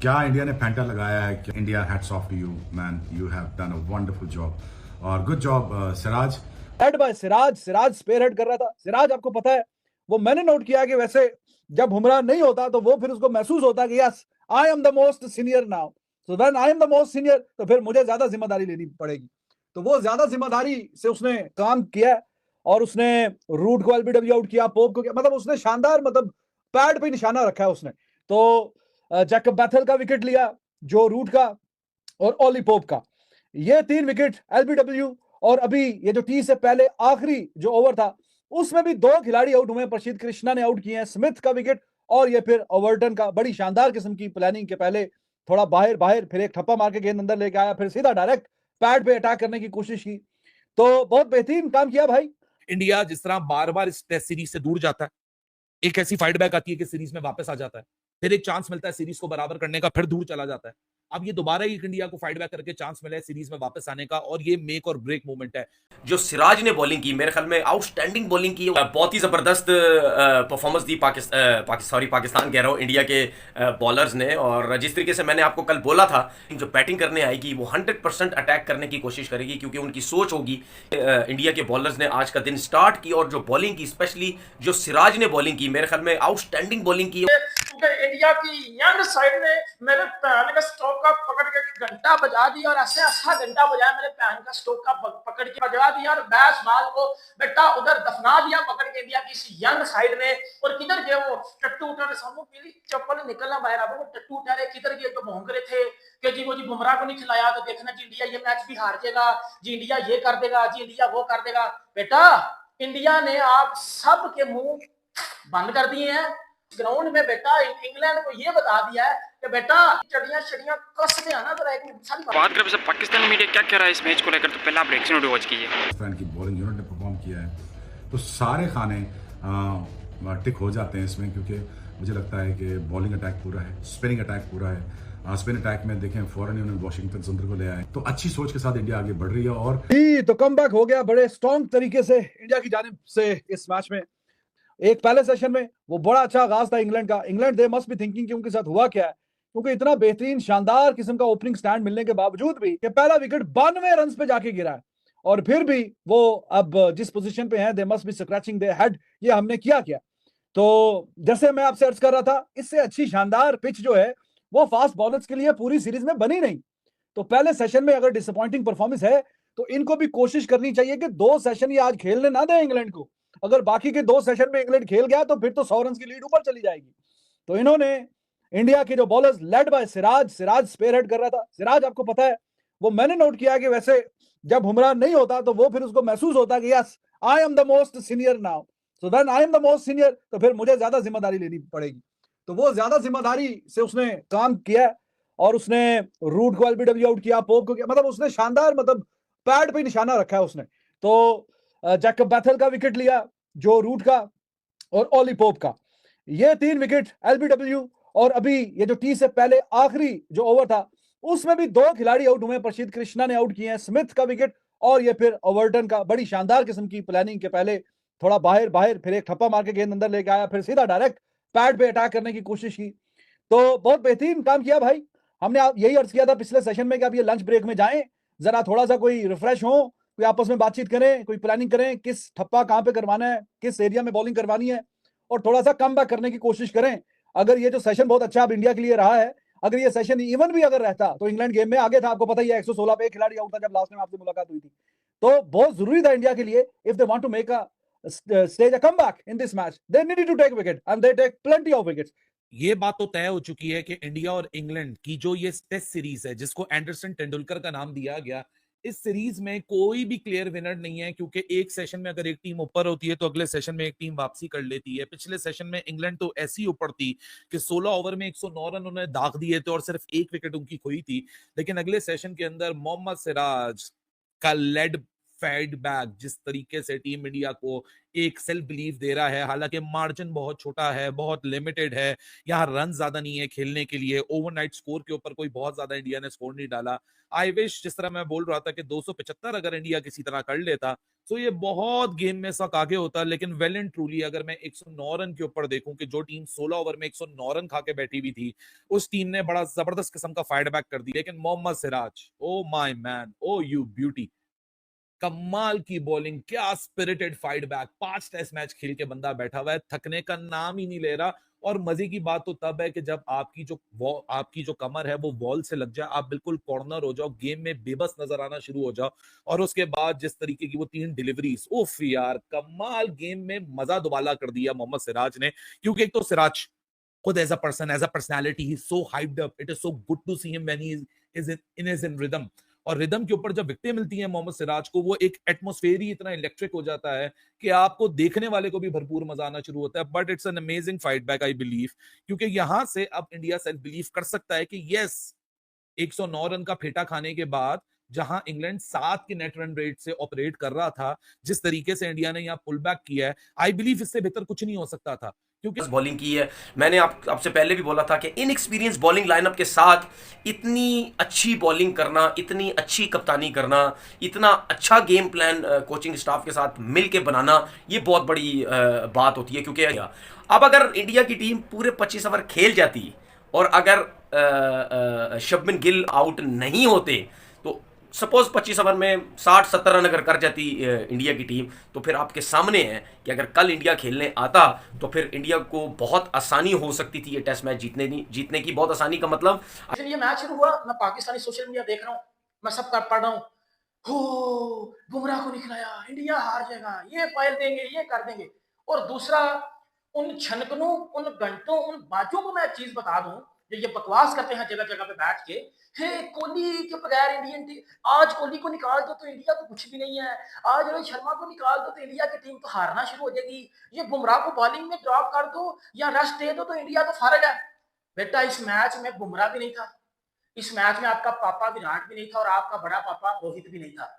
क्या इंडिया ने फैंटा लगाया है कि India hats off to you man, you have done a wonderful job और good job Siraj. Head by Siraj, Siraj spare head कर रहा था। सिराज आपको पता है, वो मैंने नोट किया कि वैसे जब बुमराह नहीं होता तो वो फिर उसको महसूस होता कि yes I am the most senior now, so when I am the most senior तो फिर मुझे ज्यादा जिम्मेदारी लेनी पड़ेगी। तो वो ज्यादा जिम्मेदारी से उसने काम किया और उसने रूट को एलबीडब्ल्यू आउट किया, पोप को किया, मतलब उसने शानदार, मतलब पैड पे निशाना रखा है उसने। तो जैकब बैथल का विकेट लिया, जो रूट का और ओली पोप का, ये 3 विकेट एलबीडब्ल्यू। और अभी ये जो टी से पहले आखिरी जो ओवर था उसमें भी 2 खिलाड़ी आउट हुए, प्रसिद्ध कृष्णा ने आउट किए हैं, स्मिथ का विकेट और ये फिर ओवर्टन का। बड़ी शानदार किस्म की प्लानिंग के पहले थोड़ा बाहर बाहर, फिर एक ठप्पा मार के गेंद अंदर लेके आया, फिर सीधा डायरेक्ट पैड पे अटैक करने की कोशिश की। तो बहुत बेहतरीन काम किया भाई। इंडिया जिस तरह बार बार इस टेस्ट सीरीज से दूर जाता है, एक ऐसी फाइट बैक आती है कि सीरीज में वापस आ जाता है, फिर एक चांस मिलता है सीरीज को बराबर करने का, फिर दूर चला जाता है। अब ये दोबारा एक इंडिया को फाइट बैक करके चांस मिला है सीरीज में वापस आने का, और ये मेक और ब्रेक मोमेंट है। जो सिराज ने बॉलिंग की, मेरे ख्याल में आउटस्टैंडिंग बॉलिंग की, बहुत ही जबरदस्त परफॉर्मेंस दी पाकिस्तान कह रहा हूँ, इंडिया के बॉलर्स ने। और जिस तरीके से मैंने आपको कल बोला था, जो बैटिंग करने आएगी वो 100% अटैक करने की कोशिश करेगी, क्योंकि उनकी सोच होगी। इंडिया के बॉलर्स ने आज का दिन स्टार्ट की और जो बॉलिंग की, स्पेशली जो सिराज ने बॉलिंग की, मेरे ख्याल में आउटस्टैंडिंग बॉलिंग की। इंडिया की यंग साइड ने मेरे पैन का स्टोक का पकड़ के घंटा बजा दिया और ऐसे ऐसा घंटा बजाया मेरे पैन का स्टोक का पकड़ के बजा दिया और बैस बाल को बेटा उधर दफना दिया पकड़ के इंडिया की इस यंग साइड ने। और किधर गए वो टट्टू उठा सामू पीली चप्पल निकलना बाहर आ, वो टट्टू उठा रहे, किधर गए तो भौंक रहे थे कि जी वो जी बुमराह को नहीं खिलाया तो देखना जी इंडिया ये मैच भी हार जाएगा, जी इंडिया ये कर देगा, जी इंडिया वो कर देगा। बेटा इंडिया ने आप सब के मुंह बंद कर दिए हैं ग्राउंड में। बेटा इंग्लैंड को ये बता दिया है कि बेटा चढ़ियां छड़ियां कस में आना तो एक सारी बात करें पाकिस्तानी मीडिया क्या कह रहा है इस मैच को लेकर, तो पहले आप रिएक्शन वीडियो वॉच कीजिए। पाकिस्तान की बॉलिंग यूनिट ने परफॉर्म किया है तो सारे खाने टिक हो जाते हैं इसमें, क्योंकि मुझे लगता है कि बॉलिंग अटैक पूरा है, स्पिनिंग अटैक पूरा है। स्पिन अटैक में देखें फौरन ही उन्होंने वाशिंगटन सुंदर को ले आए, तो अच्छी सोच के साथ इंडिया आगे बढ़ रही है। और तो कमबैक हो गया बड़े स्ट्रॉन्ग तरीके से इंडिया की जानिब से इस मैच में। एक पहले सेशन में वो बड़ा अच्छा आगाज था इंग्लैंड का। England they must be thinking कि उनके साथ हुआ क्या है, क्योंकि इतना बेहतरीन शानदार किस्म का ओपनिंग स्टैंड मिलने के बावजूद भी कि पहला विकेट 92 रन पे जाके गिरा है, और फिर भी वो अब जिस पोजीशन पे हैं, they must be scratching their head, ये हमने किया क्या। तो जैसे मैं आपसे अर्ज कर रहा था, इससे अच्छी शानदार पिच जो है वो फास्ट बॉलर्स के लिए पूरी सीरीज में बनी नहीं। तो पहले सेशन में अगर डिसअपॉइंटिंग परफॉर्मेंस है तो इनको भी कोशिश करनी चाहिए कि 2 सेशन ये आज खेलने ना दें इंग्लैंड को। अगर बाकी के 2 सेशन में इंग्लैंड खेल गया तो फिर तो 100 रन की लीड ऊपर चली जाएगी। तो इन्होंने इंडिया के जो bowlers led by Siraj, Siraj spare head कर रहा था। सिराज आपको पता है, वो मैंने नोट किया कि वैसे जब बुमराह नहीं होता तो वो फिर उसको महसूस होता कि yes I am the most senior now, so when I am the most senior तो फिर मुझे ज्यादा जिम्मेदारी लेनी पड़ेगी। तो वो ज्यादा जिम्मेदारी से उसने काम किया और उसने रूट को एलबीडब्ल्यू आउट किया, पोप को किया, मतलब उसने शानदार, मतलब पैड पे निशाना रखा है उसने। तो जैकब बैथल का विकेट लिया, जो रूट का और ओली पोप का, ये 3 विकेट एलबीडब्ल्यू। और अभी ये जो टी से पहले आखिरी जो ओवर था उसमें भी 2 खिलाड़ी आउट हुए, प्रसिद्ध कृष्णा ने आउट किए हैं, स्मिथ का विकेट और ये फिर ओवर्टन का। बड़ी शानदार किस्म की प्लानिंग के पहले थोड़ा बाहर बाहर, फिर एक ठप्पा मार के गेंद अंदर लेके आया, फिर सीधा डायरेक्ट पैड पे अटैक करने की कोशिश की। तो बहुत बेहतरीन काम किया भाई। हमने यही अर्ज किया था पिछले सेशन में कि आप ये लंच ब्रेक में जाएं, जरा थोड़ा सा कोई रिफ्रेश हो, कोई आपस में बातचीत करें, कोई प्लानिंग करें, किस ठप्पा कहां पे करवाना है, किस एरिया में बॉलिंग करवानी है, और थोड़ा सा कम बैक करने की कोशिश करें। अगर ये जो सेशन बहुत अच्छा अब इंडिया के लिए रहा है, अगर ये सेशन इवन भी अगर रहता तो इंग्लैंड गेम में आगे था। आपको पता ही है 116 पे एक खिलाड़ी आउट था जब लास्ट टाइम आपसे मुलाकात हुई थी। तो बहुत जरूरी था इंडिया के लिए, if they want to make a stage a comeback in this match, they needed to take wicket and they take plenty of wickets. ये बात तो तय हो चुकी है कि इंडिया और इंग्लैंड की जो ये टेस्ट सीरीज है, जिसको एंडरसन तेंदुलकर का नाम दिया गया, इस सीरीज में कोई भी क्लियर विनर नहीं है, क्योंकि एक सेशन में अगर एक टीम ऊपर होती है तो अगले सेशन में एक टीम वापसी कर लेती है। पिछले सेशन में इंग्लैंड तो ऐसी ऊपर थी कि 16 ओवर में 109 रन उन्होंने दाग दिए थे और सिर्फ 1 विकेट उनकी खोई थी। लेकिन अगले सेशन के अंदर मोहम्मद सिराज का लेड फाइट बैक, जिस तरीके से टीम इंडिया को एक सेल्फ बिलीव दे रहा है, हालांकि मार्जिन बहुत छोटा है, बहुत लिमिटेड है, यहाँ रन ज्यादा नहीं है खेलने के लिए, ओवरनाइट स्कोर के ऊपर कोई बहुत ज्यादा इंडिया ने स्कोर नहीं डाला। आई विश, जिस तरह मैं बोल रहा था कि 275 अगर इंडिया किसी तरह कर लेता तो ये बहुत गेम में सक आगे होता, लेकिन वेल एंड ट्रूली अगर मैं 109 रन के ऊपर देखूं कि जो टीम 16 ओवर में 109 रन खा के बैठी हुई थी, उस टीम ने बड़ा जबरदस्त किस्म का फाइट बैक कर दिया। लेकिन Mohammed Siraj, oh my man, oh you beauty, कमाल की बॉलिंग, क्या spirited fight back. 5 test match खेल के बंदा बैठा हुआ है, थकने का नाम ही नहीं ले रहा। और मजे की बात तो तब है कि जब आपकी जो कमर है वो वॉल से लग जाए, आप बिल्कुल कॉर्नर हो जाओ, गेम में बेबस नजर आना शुरू हो जाओ, और उसके बाद जिस तरीके की वो 3 डिलीवरीज, उफ यार कमाल, गेम में मजा दुबाला कर दिया मोहम्मद सिराज ने। क्योंकि एक तो सिराज खुद as a person, as a personality, he so hyped up, it is so good to see him when he is in rhythm. और रिदम के ऊपर जब विकेटें मिलती हैं मोहम्मद सिराज को, वो एक एटमॉस्फेयर ही इतना इलेक्ट्रिक हो जाता है कि आपको देखने वाले को भी भरपूर मजा आना शुरू होता है। But it's an amazing fight back I believe, क्योंकि यहां से अब इंडिया सेल्फ बिलीव कर सकता है कि यस, 109 रन का फेटा खाने के बाद जहां इंग्लैंड 7 के नेट रन रेट से ऑपरेट कर रहा था, जिस तरीके से इंडिया ने यहां पुल बैक किया है, आई बिलीव इससे बेहतर कुछ नहीं हो सकता था। क्योंकि बॉलिंग की है, मैंने आपसे पहले भी बोला था कि इनएक्सपीरियंस बॉलिंग लाइनअप के साथ इतनी अच्छी बॉलिंग करना, इतनी अच्छी कप्तानी करना, इतना अच्छा गेम प्लान कोचिंग स्टाफ के साथ मिलके बनाना, ये बहुत बड़ी बात होती है। क्योंकि अब अगर इंडिया की टीम पूरे 25 ओवर खेल जाती और अगर शुभमन गिल आउट नहीं होते, तो सपोज 25 ओवर में 60-70 रन अगर कर जाती इंडिया की टीम, तो फिर आपके सामने है कि अगर कल इंडिया खेलने आता तो फिर इंडिया को बहुत आसानी हो सकती थी ये टेस्ट मैच जीतने की। बहुत आसानी का मतलब, ये मैच शुरू हुआ, मैं पाकिस्तानी सोशल मीडिया देख रहा हूँ, मैं सब पढ़ रहा हूँ, हो बुमराह को नहीं खिलाया, इंडिया हार जाएगा, ये पायल देंगे, ये कर देंगे। और दूसरा, उन छनकनों, उन घंटों, उन बाजों को मैं एक चीज बता दूं, जो ये बकवास करते हैं जगह जगह पे बैठ के, हे कोहली के बगैर इंडियन टीम, आज कोहली को निकाल दो तो इंडिया तो कुछ भी नहीं है, आज रोहित शर्मा को निकाल दो तो इंडिया की टीम तो हारना शुरू हो जाएगी, ये बुमराह को बॉलिंग में ड्रॉप कर दो या रेस्ट दे दो तो इंडिया तो फारग है। बेटा, इस मैच में बुमराह भी नहीं था, इस मैच में आपका पापा विराट भी नहीं था, और आपका बड़ा पापा रोहित भी नहीं था।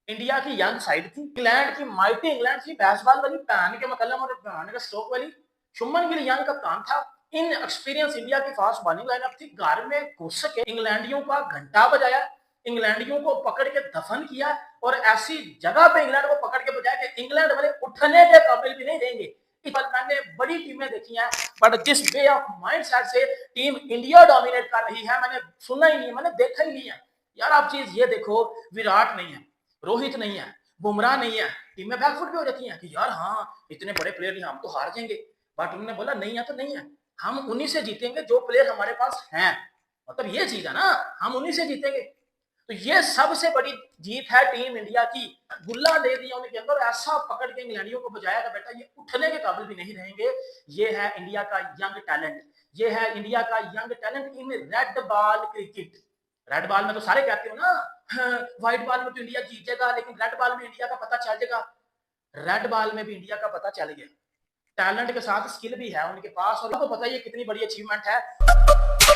इंडिया की यंग साइड थी, इंग्लैंड की माइटी इंग्लैंड थी, बैसबॉल वाली पहन के मकलम और पहन के स्ट्रोक वाली। शुभमन गिल यंग कप्तान था, इन एक्सपीरियंस इंडिया की फास्ट बॉलिंग लाइनअप थी। घर में घुस के इंग्लैंडियों का घंटा बजाया, इंग्लैंडियों को पकड़ के दफन किया, और ऐसी जगह पे इंग्लैंड को पकड़ के बजाया कि इंग्लैंड वाले उठने के काबिल भी नहीं रहेंगे। मैंने बड़ी टीमें देखी हैं, बट जिस वे ऑफ माइंडसेट से टीम इंडिया डोमिनेट कर रही है, मैंने सुना ही नहीं, मैंने देखा ही नहीं है। यार आप चीज ये देखो, विराट नहीं है, रोहित नहीं है, बुमराह नहीं है, टीमें बैकफुट भी हो जाती हैं कि यार हाँ इतने बड़े प्लेयर नहीं, हम तो हार जाएंगे। बट उन्होंने बोला नहीं है तो नहीं है, हम उन्हीं से जीतेंगे जो प्लेयर हमारे पास हैं। मतलब ये चीज है ना, हम उन्हीं से जीतेंगे। तो ये सबसे बड़ी जीत है टीम इंडिया की। गुल्ला दे दिया उनके अंदर, ऐसा पकड़ के इंग्लैंडियों को बजाया कि बेटा ये उठने के काबिल भी नहीं रहेंगे। ये है इंडिया का यंग टैलेंट, ये है इंडिया का young talent in red ball cricket. Red ball में तो सारे कहते हो ना, व्हाइट बॉल में तो इंडिया जीत जाएगा, लेकिन रेड बॉल में इंडिया का पता चल जाएगा। रेड बॉल में भी इंडिया का पता चल गया, टैलेंट के साथ स्किल भी है उनके पास, और आपको पता है ये कितनी बड़ी अचीवमेंट है।